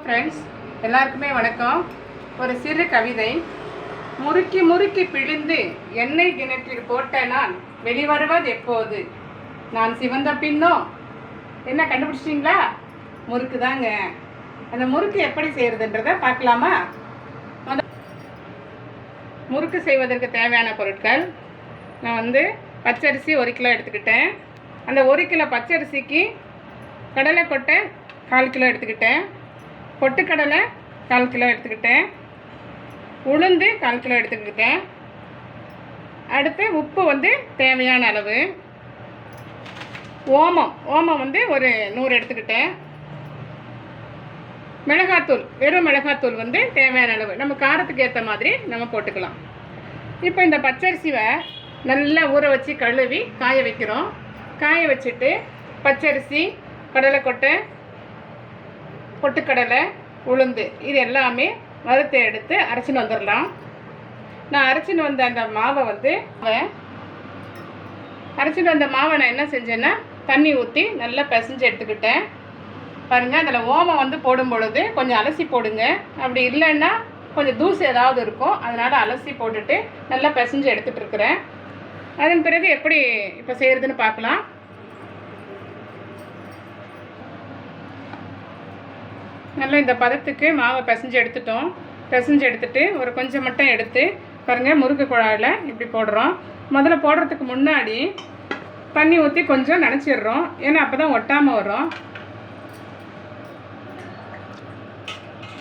Friends எல்லாருக்குமே வணக்கம். ஒரு சிறு கவிதை. முறுக்கி முறுக்கி பிழிந்து எண்ணெய் கிணற்றில் போட்ட நான் வெளிவருவது எப்போது? நான் சிவந்த பின்னோ. என்ன கண்டுபிடிச்சிட்டிங்களா? முறுக்கு தாங்க. அந்த முறுக்கு எப்படி செய்கிறதுன்றதை பார்க்கலாமா? முறுக்கு செய்வதற்கு தேவையான பொருட்கள், நான் பச்சரிசி 1 கிலோ எடுத்துக்கிட்டேன். அந்த 1 கிலோ பச்சரிசிக்கு கடலை கொட்டை 1/4 கிலோ எடுத்துக்கிட்டேன். பொட்டுக்கடலை 1/4 கிலோ எடுத்துக்கிட்டேன். உளுந்து 1/4 கிலோ எடுத்துக்கிட்டேன். அடுத்து உப்பு தேவையான அளவு. ஓமம் ஒரு 100 எடுத்துக்கிட்டேன். மிளகாத்தூள், வெறும் மிளகாத்தூள் தேவையான அளவு. நம்ம காரத்துக்கு ஏற்ற மாதிரி நம்ம போட்டுக்கலாம். இப்போ இந்த பச்சரிசியை நல்லா ஊற வச்சு கழுவி காய வைக்கிறோம். காய வச்சுட்டு பச்சரிசி, கடலைக்கொட்டை, பொட்டுக்கடலை, உளுந்து இது எல்லாமே வறுத்து எடுத்து அரைச்சின்னு வந்துடலாம். நான் அரைச்சின்னு வந்த அந்த மாவை நான் என்ன செஞ்சேன்னா தண்ணி ஊற்றி நல்லா பிசைஞ்சு எடுத்துக்கிட்டேன். பாருங்கள், அதில் ஓமம் போடும் பொழுது கொஞ்சம் அலசி போடுங்க. அப்படி இல்லைன்னா கொஞ்சம் தூசு ஏதாவது இருக்கும், அதனால் அலசி போட்டுட்டு நல்லா பிசைஞ்சு எடுத்துகிட்டு இருக்கிறேன். அதன் பிறகு எப்படி இப்போ செய்கிறதுன்னு பார்க்கலாம். நல்லா இந்த பதத்துக்கு மாவை பிசைஞ்சு எடுத்துட்டோம். பிசைஞ்சு எடுத்துட்டு ஒரு கொஞ்சம் மட்டும் எடுத்து பாருங்கள், முறுக்கு குழாயில் இப்படி போடுறோம். முதல்ல போடுறதுக்கு முன்னாடி தண்ணி ஊற்றி கொஞ்சம் நனைச்சிடுறோம், ஏன்னா அப்போ தான் ஒட்டாமல் வரும்.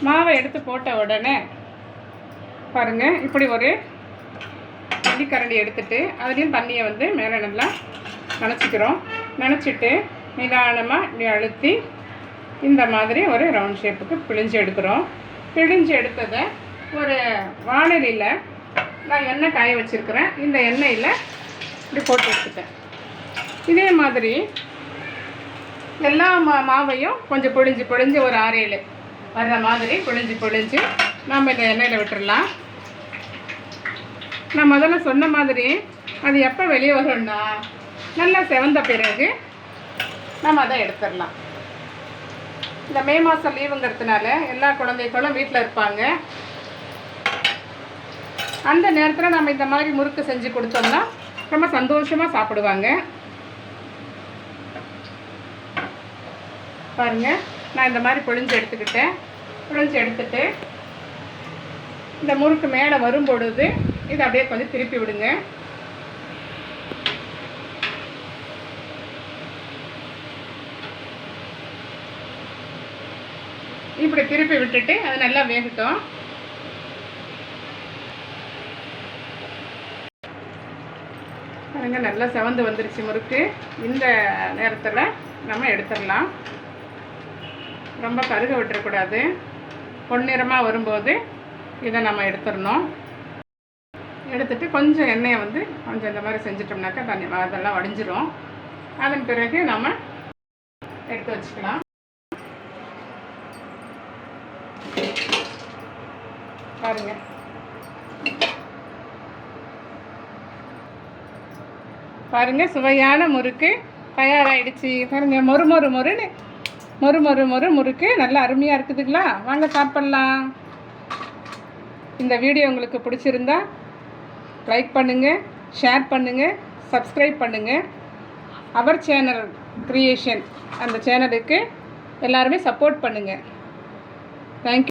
மாவை எடுத்து போட்ட உடனே பாருங்கள், இப்படி ஒரு அடிக்கரண்டி எடுத்துட்டு அதுலேயும் தண்ணியை மேலே நல்லா நனைச்சிக்கிறோம். நனைச்சிட்டு நிதானமாக இப்படி அழுத்தி இந்த மாதிரி ஒரு ரவுண்ட் ஷேப்புக்கு பிழிஞ்சு எடுக்கிறோம். பிழிஞ்சு எடுத்ததை ஒரு வானலியில் நான் எண்ணெய் காய வச்சுருக்கிறேன். இந்த எண்ணெயில் இப்படி போட்டு எடுத்துட்டேன். இதே மாதிரி எல்லா மாவையும் கொஞ்சம் பிழிஞ்சு ஒரு 6-7 வர்ற மாதிரி பிழிஞ்சு நம்ம இந்த எண்ணெயில் விட்டுடலாம். நான் முதல்ல சொன்ன மாதிரி அது எப்போ வெளியே வரும்னா நல்லா செவந்த பிறகு நம்ம அதை எடுத்துடலாம். இந்த மே மாதம் லீவுங்கிறதுனால எல்லா குழந்தைகளும் வீட்டில் இருப்பாங்க. அந்த நேரத்தில் நம்ம இந்த மாதிரி முறுக்கு செஞ்சு கொடுத்தோம்னா ரொம்ப சந்தோஷமாக சாப்பிடுவாங்க. பாருங்கள், நான் இந்த மாதிரி பிழிஞ்சு எடுத்துட்டு இந்த முறுக்கு மேலே வரும் பொழுது இதை அப்படியே கொஞ்சம் திருப்பி விடுங்க. இப்படி திருப்பி விட்டுட்டு அது நல்லா வேகட்டும். பாருங்க, நல்லா செவந்து வந்துருச்சு முறுக்கு. இந்த நேரத்தில் நம்ம எடுத்துடலாம். ரொம்ப கருக விட்டுறக்கூடாது. பொன்னிறமாக வரும்போது இதை நம்ம எடுத்துடணும். எடுத்துட்டு கொஞ்சம் எண்ணெயை கொஞ்சம் இந்த மாதிரி செஞ்சிட்டோம்னாக்கா தண்ணி அதெல்லாம் வடிஞ்சிரும். அதன் பிறகு நம்ம எடுத்து வச்சுக்கலாம். பாருங்க சுவையான முறுக்கு தயாராகிடுச்சு. பாருங்க, மொறு முறுக்கு நல்லா அருமையாக இருக்குதுங்களா? வாங்க சாப்பிட்லாம். இந்த வீடியோ உங்களுக்கு பிடிச்சிருந்தா லைக் பண்ணுங்கள், ஷேர் பண்ணுங்கள், சப்ஸ்கிரைப் பண்ணுங்கள். அவர் சேனல் கிரியேஷன் அந்த சேனலுக்கு எல்லாருமே சப்போர்ட் பண்ணுங்கள். தேங்க்யூ.